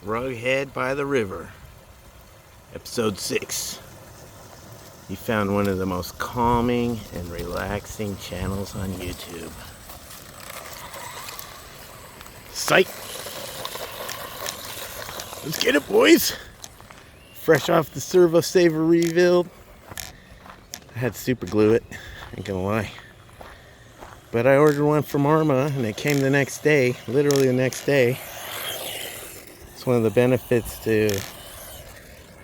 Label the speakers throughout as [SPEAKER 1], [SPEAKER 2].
[SPEAKER 1] Rugghead by the River, episode 6. He found one of the most calming and relaxing channels on YouTube. Psych! Let's get it, boys! Fresh off the servo saver rebuild. I had to super glue it, ain't gonna lie. But I ordered one from Arma and it came the next day, literally the next day. It's one of the benefits to,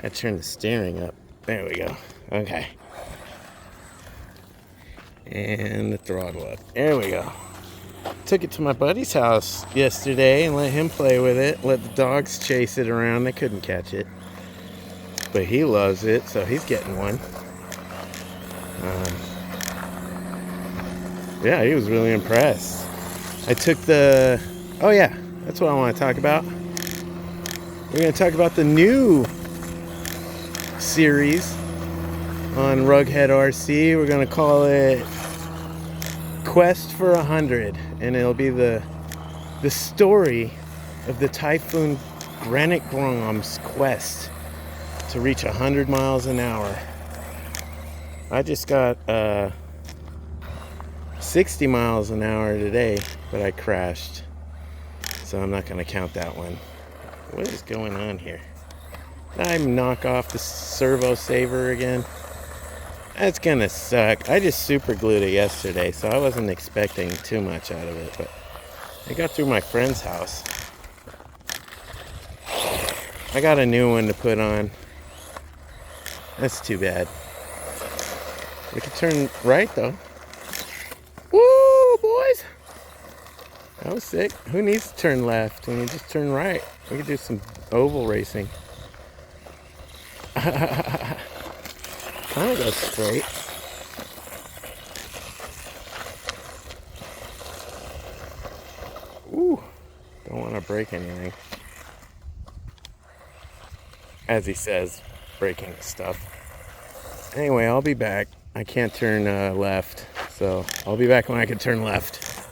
[SPEAKER 1] I turned the steering up. There we go. Okay. And the throttle up. There we go. Took it to my buddy's house yesterday and let him play with it. Let the dogs chase it around. They couldn't catch it. But he loves it, so he's getting one. Yeah, he was really impressed. I took the... Oh yeah, that's what I want to talk about. We're going to talk about the new series on Rugghead RC. We're going to call it Quest for 100. And it'll be the story of the Typhoon Granite Grom's quest to reach 100 miles an hour. I just got 60 miles an hour today, but I crashed. So I'm not going to count that one. What is going on here? Did I knock off the servo saver again? That's going to suck. I just super glued it yesterday, so I wasn't expecting too much out of it. But I got through my friend's house. I got a new one to put on. That's too bad. We can turn right though. Woo, boys! That was sick. Who needs to turn left when you just turn right? We could do some oval racing. Kind of go straight. Ooh, don't want to break anything. As he says, breaking stuff. Anyway, I'll be back. I can't turn left, so I'll be back when I can turn left.